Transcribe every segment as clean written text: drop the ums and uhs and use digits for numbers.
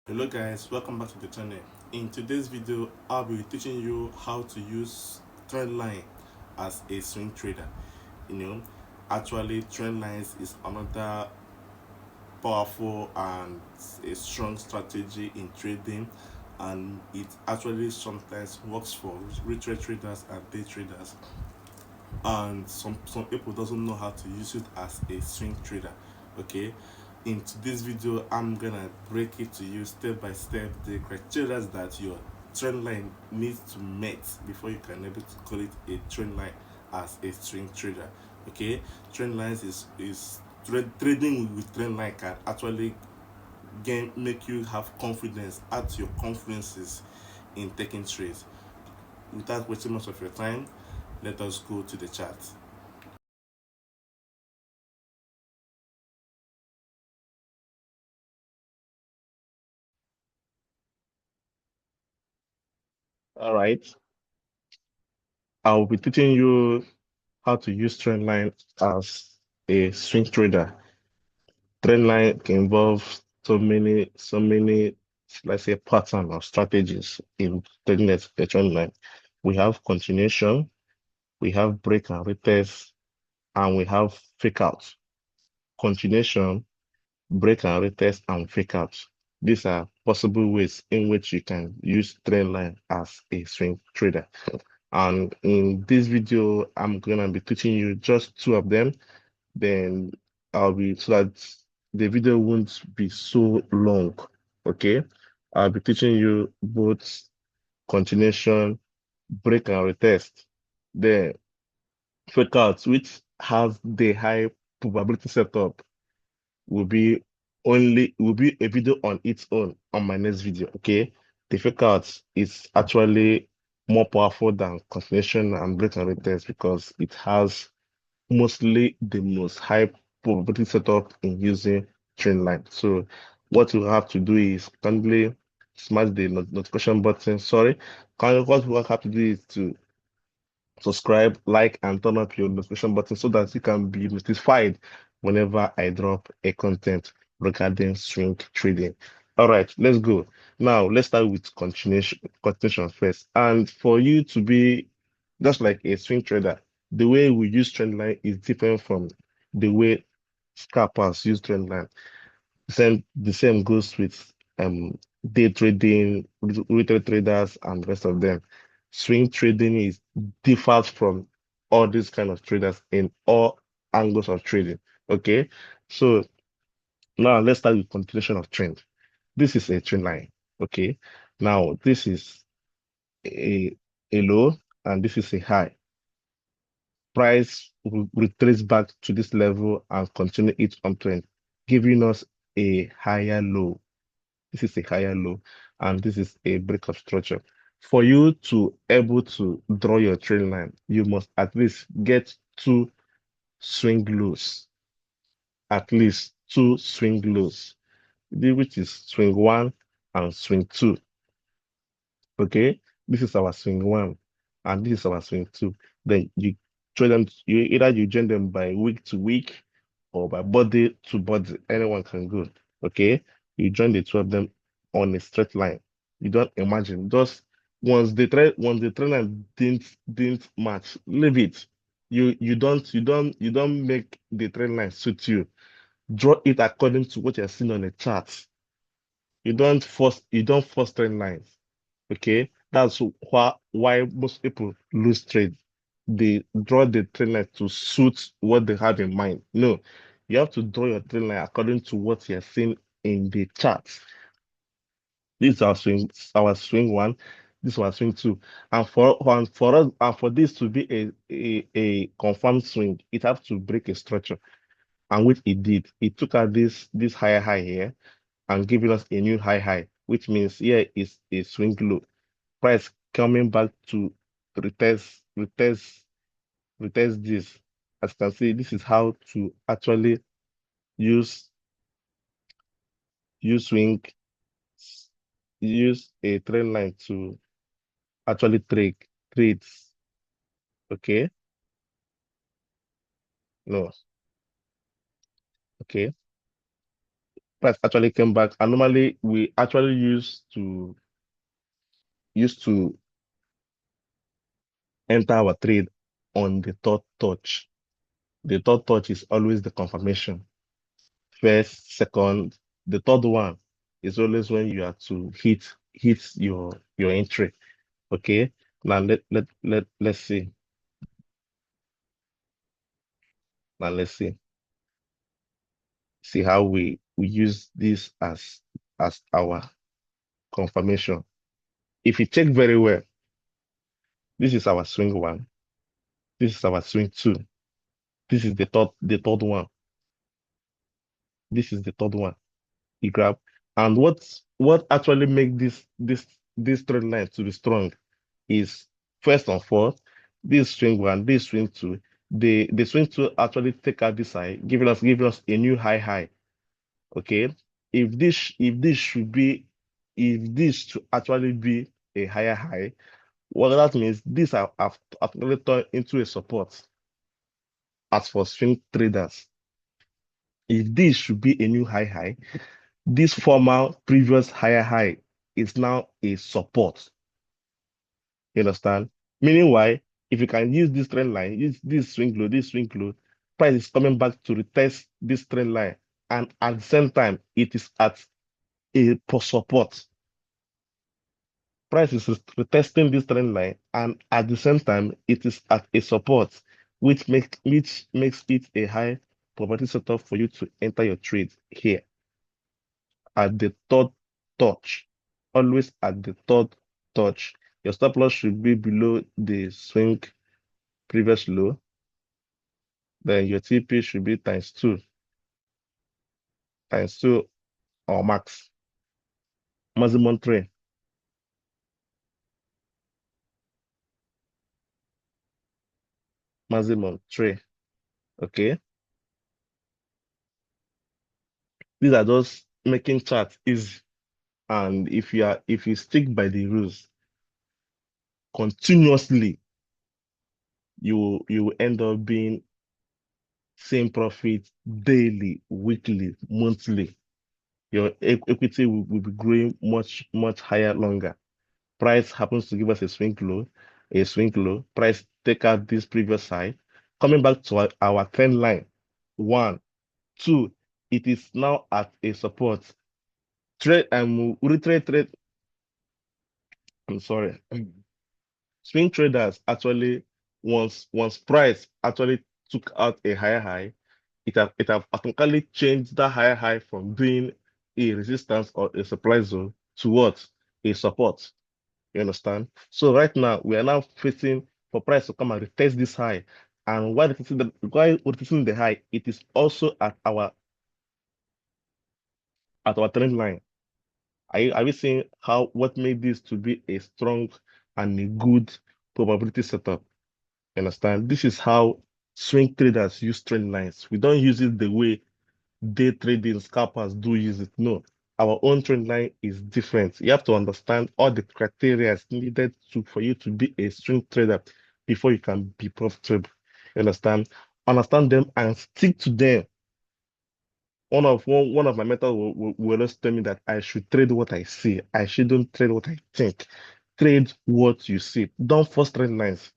Hello guys, welcome back to the channel. In today's video, I'll be teaching you how to use trendline as a swing trader. You know, actually trend lines is another powerful and a strong strategy in trading, and it actually sometimes works for retail traders and day traders, and some people doesn't know how to use it as a swing trader. Okay, in this video I'm gonna break it to you step by step the criteria that your trend line needs to meet before you can able to call it a trend line as a swing trader. Okay, trend lines is trading with trend line can actually gain make you have confidence, add to your confidences in taking trades. Without wasting much of your time, let us go to the chart. All right. I'll be teaching you how to use trendline as a swing trader. Trendline can involve so many, let's say, pattern or strategies in trading a trend line. We have continuation, we have break and retest, and we have fake out. Continuation, break and retest, and fake out. These are possible ways in which you can use trendline as a swing trader. And in this video, I'm gonna be teaching you just two of them. Then I'll be so that the video won't be so long. Okay. I'll be teaching you both continuation, break and retest. The fake out, which has the high probability setup, will be will be a video on its own on my next video. Okay. The fake out is actually more powerful than continuation and break and retest because it has mostly the most high probability setup in using trend line. So what you have to do is kindly smash the notification button. Sorry, what you have to do is to subscribe, like, and turn up your notification button so that you can be notified whenever I drop a content regarding swing trading. All right, let's go. Now let's start with continuation first. And for you to be just like a swing trader, the way we use trend line is different from the way scalpers use trend line. The same goes with day trading, retail traders, and rest of them. Swing trading is differs from all these kind of traders in all angles of trading. Okay, so now let's start with continuation of trend. This is a trend line. Okay, now this is a a low and this is a high. Price will retrace back to this level and continue its uptrend, giving us a higher low. This is a higher low, and this is a breakup structure. For you to able to draw your trend line, you must at least get two swing lows, at least two swing lows, which is swing one and swing two. Okay, this is our swing one, and this is our swing two. Then you join them. You join them by week to week, or by body to body. Anyone can go. Okay, you join the two of them on a straight line. You don't imagine. Just once the trend line didn't match, leave it. You don't make the trend line suit you. Draw it according to what you're seeing on the chart. You don't force trend lines. Okay, that's why most people lose trade. They draw the trend line to suit what they have in mind. No, you have to draw your trend line according to what you're seeing in the chart. This is our swing one. This is our swing two. And for us, and for this to be a confirmed swing, it has to break a structure. And which it did. It took out this higher high here and giving us a new high high, which means here is a swing low. Price coming back to retest, retest, retest this. As you can see, this is how to actually use use swing, use a trend line to actually trades. Okay, no, okay. Price actually came back, and normally we actually used to enter our trade on the third touch. The third touch is always the confirmation. First, second, the third one is always when you are to hit your entry. Okay. Now let's see. Now let's see how we use this as our confirmation. If you check very well, this is our swing one. This is our swing two. This is the third one. This is the third one. You grab. And what actually make this trend line to be strong is first and foremost, this swing one, this swing two. The swing two actually take out this high, giving us a new high. Okay. If this should actually be a higher high, what that means, this have actually turned into a support. As for swing traders, if this should be a new high, this former previous higher high is now a support. You understand? Meaning why? If you can use this trend line, use this swing low, price is coming back to retest this trend line. And at the same time, it is at a support. Price is retesting this trend line, and at the same time, it is at a support, which makes it a high probability setup for you to enter your trade here at the third touch. Always at the third touch. Your stop loss should be below the swing previous low. Then your TP should be times two or max. Maximum trade, maximum trade. Okay. These are just making charts easy. And if you stick by the rules continuously, you will end up being same profit daily, weekly, monthly. Your equity will be growing much higher longer. Price happens to give us a swing low. Price take out this previous high. Coming back to our trend line, one, two, it is now at a support. Trade and retreat trade. I'm sorry. Swing traders actually once price actually took out a higher high, it have automatically changed that higher high from being a resistance or a supply zone to what? A support. You understand? So right now we are now facing for price to come and retest this high. And while retesting the high, it is also at our trend line. Are we seeing how what made this to be a strong and a good probability setup? You understand? This is how swing traders use trend lines. We don't use it the way day trading scalpers do use it. No, our own trend line is different. You have to understand all the criteria needed for you to be a swing trader before you can be profitable. You understand? Understand them and stick to them. One of my mentors will always tell me that I should trade what I see. I shouldn't trade what I think. Trade what you see. Don't force trend lines.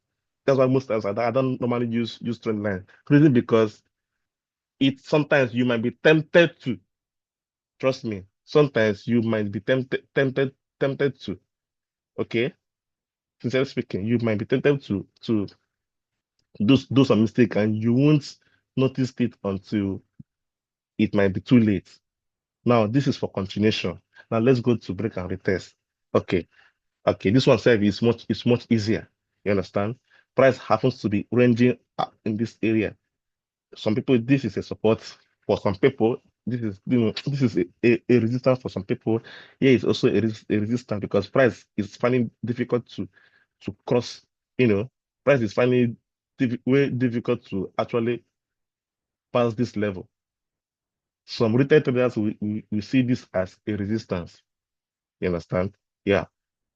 That's why most times I don't normally use trend line. Reason because it sometimes you might be tempted to. Trust me. Sometimes you might be tempted to. Okay. Sincerely speaking, you might be tempted to do some mistake and you won't notice it until it might be too late. Now, this is for continuation. Now let's go to break and retest. Okay. Okay. This one self is much easier. You understand? Price happens to be ranging in this area. Some people, this is a support. For some people, this is a resistance. For some people, here is also a resistance because price is finding difficult to cross. You know, price is finding way difficult to actually pass this level. Some retail traders we see this as a resistance. You understand? Yeah,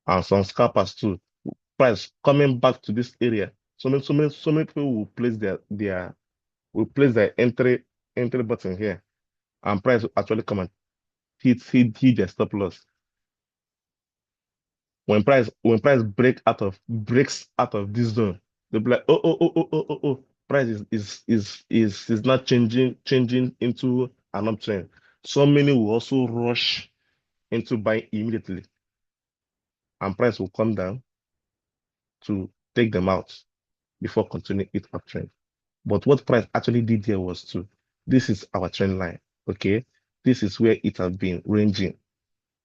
and some scalpers too. Price coming back to this area. So many people will place their entry button here, and price will actually come and hit their stop loss. When price breaks out of this zone, they'll be like, oh, price is not changing into an uptrend. So many will also rush into buying immediately, and price will come down to take them out before continuing its uptrend. But what price actually did here was to, this is our trend line, okay? This is where it has been ranging.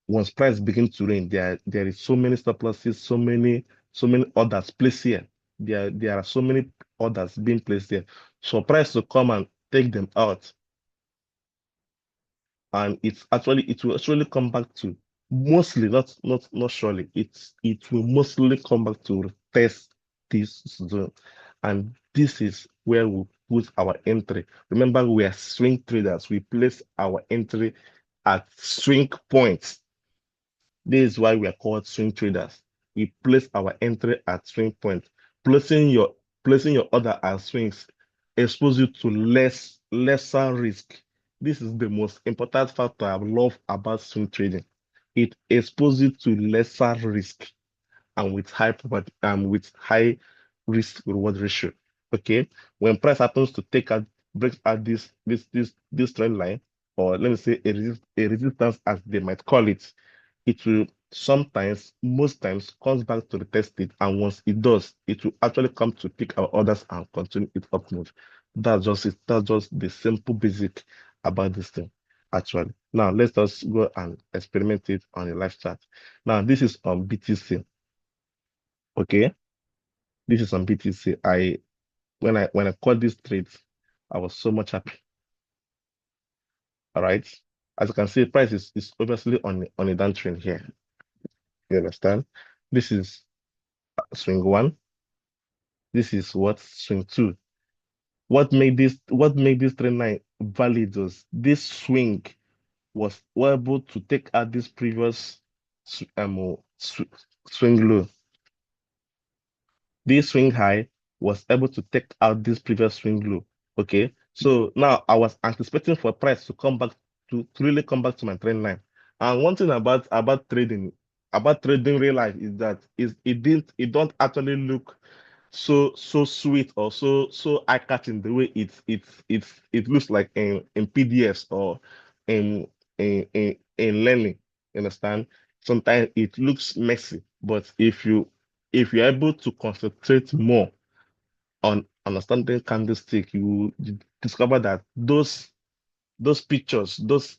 Once price begins to range, there is so many stop losses, so many orders placed here. There are so many orders being placed here. So price to come and take them out, and it will actually come back to, mostly, not surely, it will mostly come back to test this zone, and this is where we put our entry. Remember, we are swing traders. We place our entry at swing points. This is why we are called swing traders. We place our entry at swing point. Placing your order at swings expose you to lesser risk. This is the most important factor I love about swing trading. It exposes you to lesser risk, and with high risk reward ratio. Okay, when price happens to breaks out this trend line, or let me say a resistance as they might call it, it will sometimes, most times, comes back to retest it, and once it does, it will actually come to pick our orders and continue its up move. That's just it. That's just the simple basic about this thing, actually. Now let's just go and experiment it on a live chart. Now this is on BTC. Okay, this is on BTC. When I caught this trade, I was so much happy. All right. As you can see, price is obviously on a downtrend here. You understand? This is swing one. This is what swing two. What made this trend line valid was this swing was able to take out this previous swing low. This swing high was able to take out this previous swing low. Okay, so now I was anticipating for price to come back to really come back to my trend line. And one thing about trading real life is that it don't actually look so sweet or so eye-catching the way it looks like in PDFs or in learning. You understand? Sometimes it looks messy, but if you're able to concentrate more on understanding candlestick, you discover that those pictures, those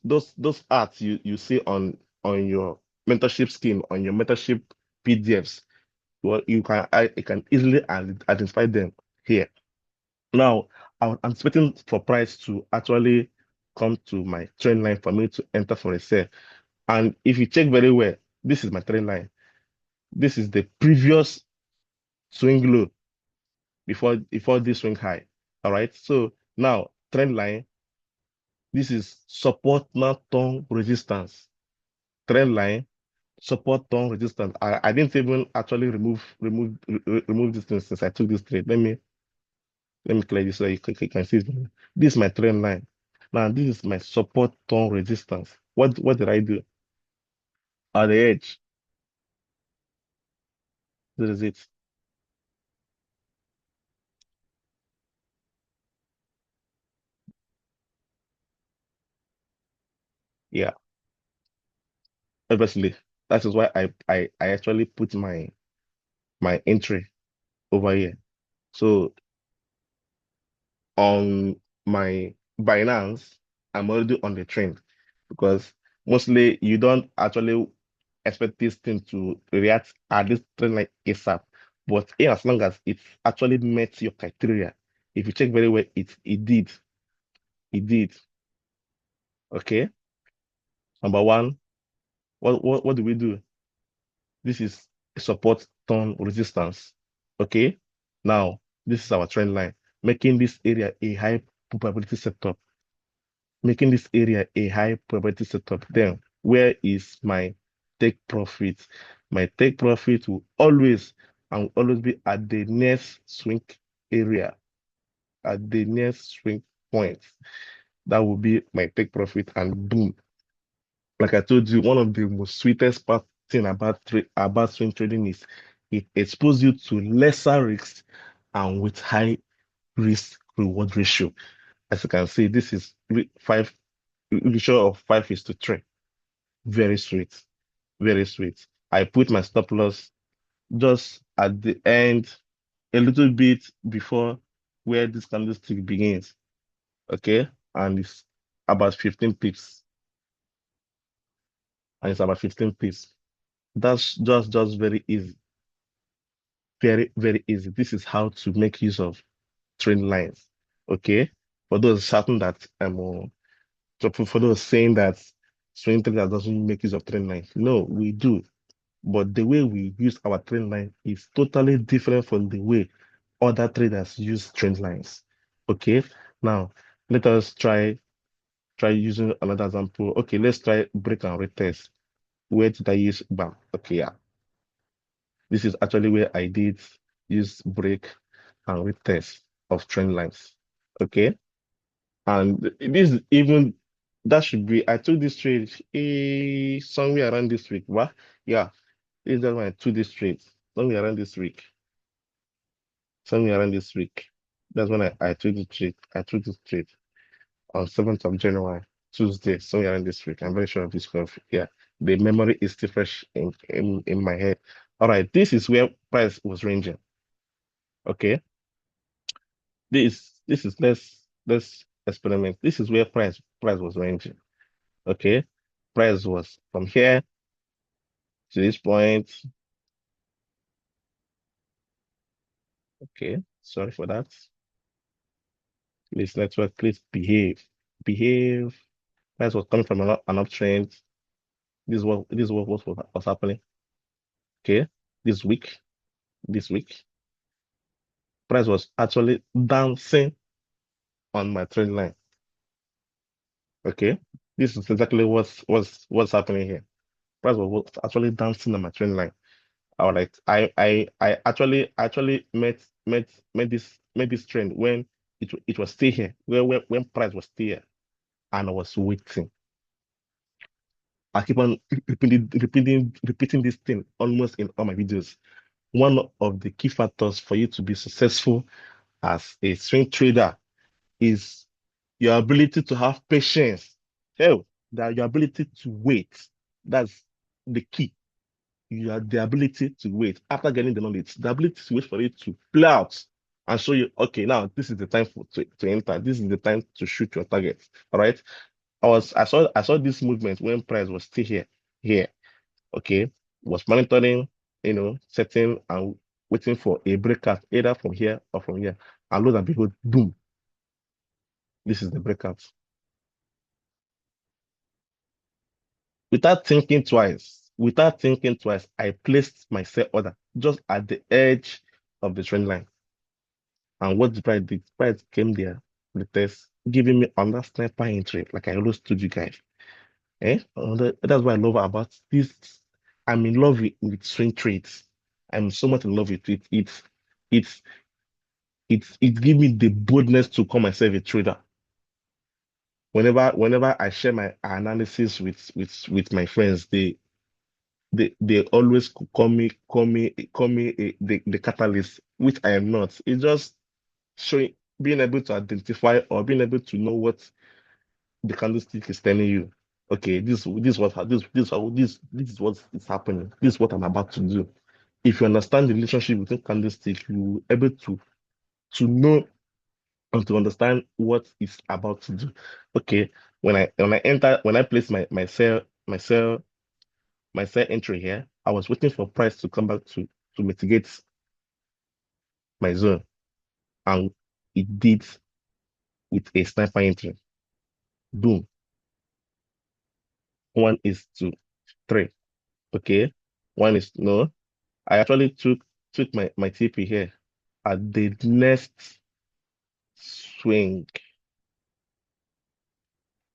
arts you see on your mentorship scheme, on your mentorship PDFs, well, you can easily identify them here. Now, I'm expecting for price to actually come to my trend line for me to enter for a sale. And if you check very well, this is my trend line. This is the previous swing low before this swing high. All right. So now trend line, this is support, not turn resistance. Trend line, support, turn resistance. I didn't even actually remove this thing since I took this trade. Let me clear this so you can see it. This is my trend line. Now this is my support, turn resistance. What did I do? At the edge, this is it. Yeah, obviously. That is why I actually put my entry over here. So on my Binance, I'm already on the trend, because mostly you don't actually expect this thing to react at this trend like ASAP. But in as long as it actually met your criteria, if you check very well, it did. It did. Okay. Number one, what do we do? This is support turn resistance. Okay. Now, this is our trend line, making this area a high probability setup. Making this area a high probability setup. Then, where is my take profit? My take profit will always be at the next swing area, at the next swing point. That will be my take profit, and boom, Like I told you, one of the most sweetest part thing about about swing trading is it exposes you to lesser risks and with high risk reward ratio. As you can see, this is five ratio of 5:3. Very sweet, very sweet. I put my stop loss just at the end, a little bit before where this candlestick begins. Okay, and it's about 15 pips, and it's about 15 pips. That's just very easy, very easy. This is how to make use of trend lines. Okay, for those shouting that for those saying that swing trader doesn't make use of trend lines, no, we do. But the way we use our trend line is totally different from the way other traders use trend lines. Okay, now let us try using another example. Okay, let's try break and retest. Where did I use BAM? Okay, yeah. This is actually where I did use break and retest of trend lines. Okay. And this even that should be I took this trade somewhere around this week. What? Yeah, this is when I took this trade. Somewhere around this week. Somewhere around this week. That's when I took the trade. I took this trade on 7th of January, Tuesday, somewhere around this week. I'm very sure of this stuff. Yeah. The memory is still fresh in my head. All right, this is where price was ranging. Okay. This is let's experiment. This is where price was ranging. Okay. Price was from here to this point. Okay. Sorry for that. Please network, please behave. Behave. Price was coming from an uptrend. This is what was happening. Okay. This week. This week. Price was actually dancing on my trend line. Okay. This is exactly what's happening here. Price was actually dancing on my trend line. All right. I actually met this trend when it was still here, when price was still here, and I was waiting. I keep on repeating this thing almost in all my videos. One of the key factors for you to be successful as a swing trader is your ability to have patience. Hell, that your ability to wait. That's the key. You have the ability to wait after getting the knowledge, the ability to wait for it to play out and show you, okay, now this is the time to enter. This is the time to shoot your target. All right. I saw this movement when price was still here. Okay. Was monitoring, setting and waiting for a breakout either from here or from here. And lo and behold, boom, this is the breakout. Without thinking twice, I placed my sell order just at the edge of the trend line. And what the price did, price came there, the test, giving me another sniper entry, like I always told you guys. That's what I love about this. I'm in love with swing trades. I'm so much in love with it. It's it gives me the boldness to call myself a trader. Whenever I share my analysis with my friends, they always call me the catalyst, which I am not. It's just showing being able to identify or being able to know what the candlestick is telling you. Okay, this is what is happening. This is what I'm about to do. If you understand the relationship between candlestick, you will able to know and to understand what is about to do. Okay, when I place my sell entry here, I was waiting for price to come back to mitigate my zone, and it did with a sniper entry. Boom, 1:3. Okay, one is no. I actually took my TP here at the next swing.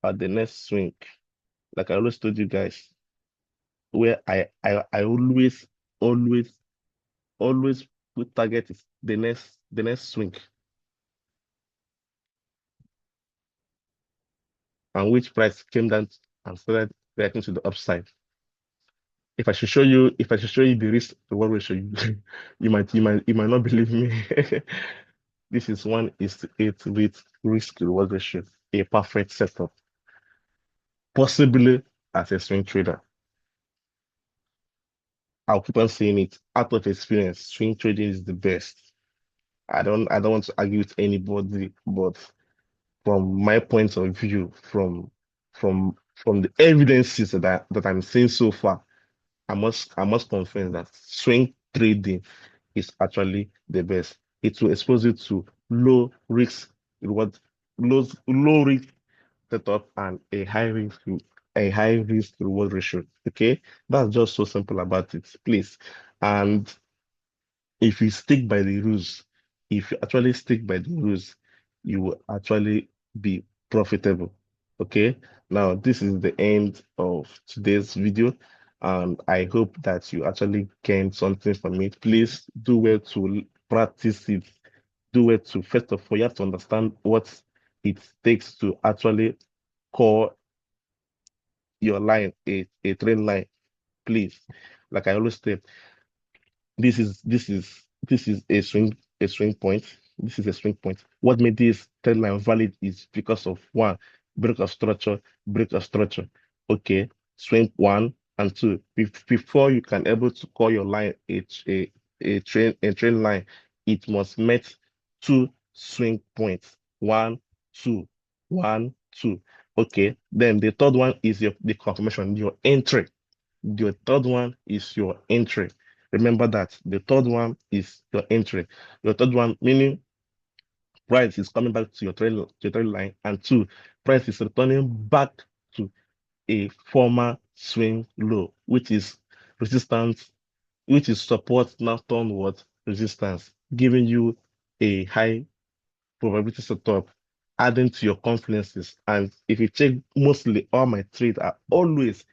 At the next swing, like I always told you guys, where I always always put target is the next swing, and which price came down and started reacting to the upside. If I should show you the risk reward ratio, you might not believe me. This is 1:8 with risk reward ratio, a perfect setup, possibly as a swing trader. I'll keep on saying it. Out of experience, swing trading is the best. I don't want to argue with anybody, but from my point of view, from the evidences that I'm seeing so far, I must confess that swing trading is actually the best. It will expose you to low risk reward, low risk setup and a high risk reward ratio. Okay, that's just so simple about it, please. And if you stick by the rules, if you actually stick by the rules, you will actually be profitable. Okay. Now, this is the end of today's video, and I hope that you actually gained something from it. Please do well to practice it. Do well to, first of all, you have to understand what it takes to actually call your line a trend line. Please, like I always say, this is a swing point. This is a swing point. What made this trend line valid is because of one, break of structure. Okay, swing one and two. Before you can able to call your line a trend line, it must meet two swing points. One, two, one, two. Okay, then the third one is the confirmation, your entry. Your third one is your entry. Remember that the third one is your entry. Your third one meaning price is coming back to your trend line, and two, price is returning back to a former swing low, which is resistance, which is support now downward resistance, giving you a high probability setup, adding to your confidences. And if you check, mostly all my trades are always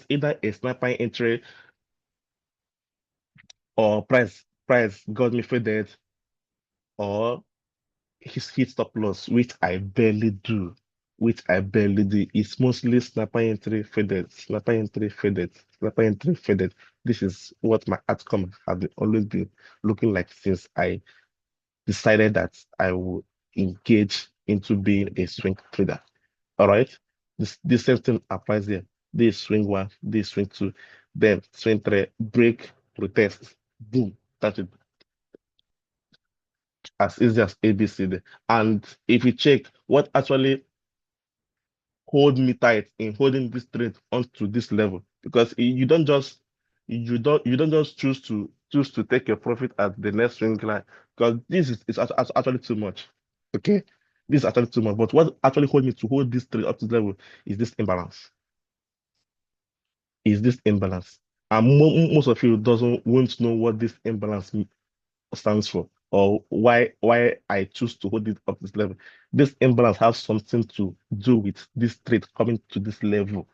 either a sniper entry or price got me faded or his hit stop loss, which I barely do. Which I barely do. It's mostly snapper entry faded, snapper entry faded, snapper entry faded. This is what my outcome has always been looking like since I decided that I would engage into being a swing trader. All right. This same thing applies here. This swing one, this swing two, then swing three, break, retest, boom. That's it. As easy as ABCD. And if you check what actually hold me tight in holding this trade onto this level, because you don't just choose to take your profit at the next swing line, because is actually too much. Okay, this is actually too much. But what actually hold me to hold this trade up to this level is this imbalance. Is this imbalance? And most of you doesn't won't know what this imbalance stands for or why I choose to hold it up this level. This imbalance has something to do with this trade coming to this level.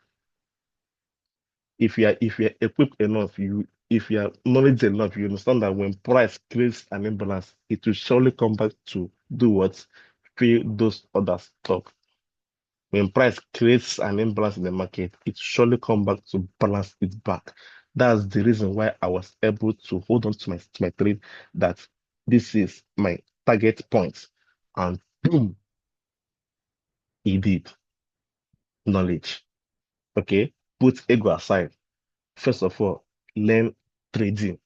If you are equipped enough, you if you are knowledgeable enough, you understand that when price creates an imbalance, it will surely come back to do what fill those other stock. When price creates an imbalance in the market, it surely come back to balance it back. That's the reason why I was able to hold on to my trade that this is my target point. And boom, he did. Knowledge. Okay. Put ego aside. First of all, learn trading.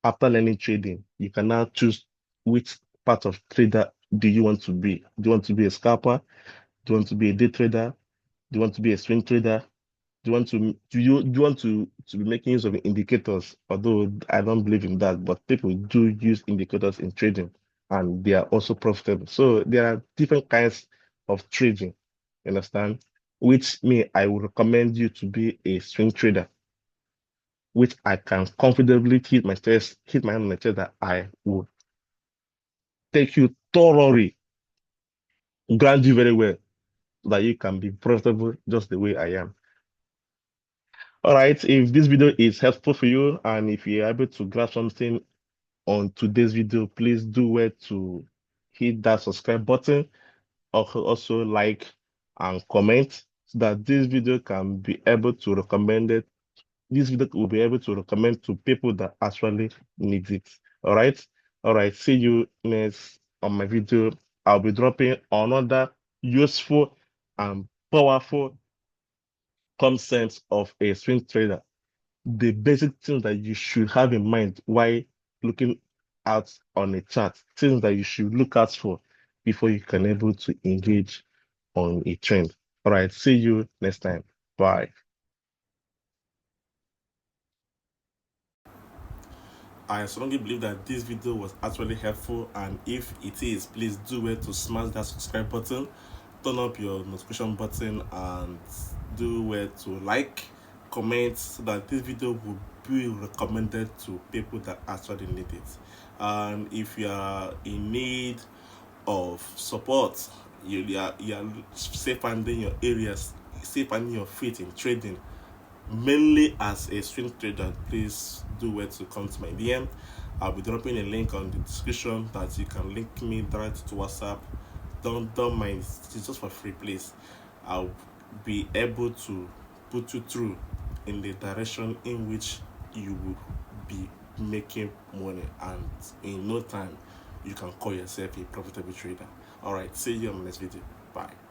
After learning trading, you can now choose which part of trader do you want to be. Do you want to be a scalper? Do you want to be a day trader? Do you want to be a swing trader? Do you want to be making use of indicators? Although I don't believe in that, but people do use indicators in trading and they are also profitable. So there are different kinds of trading, you understand? Which me, I would recommend you to be a swing trader, which I can comfortably hit my hand on the chest that I will take you thoroughly, ground you very well, so that you can be profitable just the way I am. All right, if this video is helpful for you and if you're able to grab something on today's video, please do well to hit that subscribe button, also like and comment so that this video can be able to recommend it. This video will be able to recommend to people that actually need it. All right. All right. See you next on my video. I'll be dropping another useful and powerful concepts of a swing trader. The basic things that you should have in mind while looking out on a chart, things that you should look out for before you can able to engage on a trend. All right, see you next time. Bye. I strongly believe that this video was actually helpful, and if it is, please do well to smash that subscribe button, turn up your notification button, and do well to like, comment, so that this video will be recommended to people that actually need it. And if you are in need of support, you are safe finding your areas, safe finding your feet in trading, mainly as a swing trader, please do well to come to my DM. I'll be dropping a link on the description that you can link me direct to WhatsApp. Don't mind, it's just for free, please. I'll be able to put you through in the direction in which you will be making money, and in no time you can call yourself a profitable trader. All right, see you on the next video. Bye.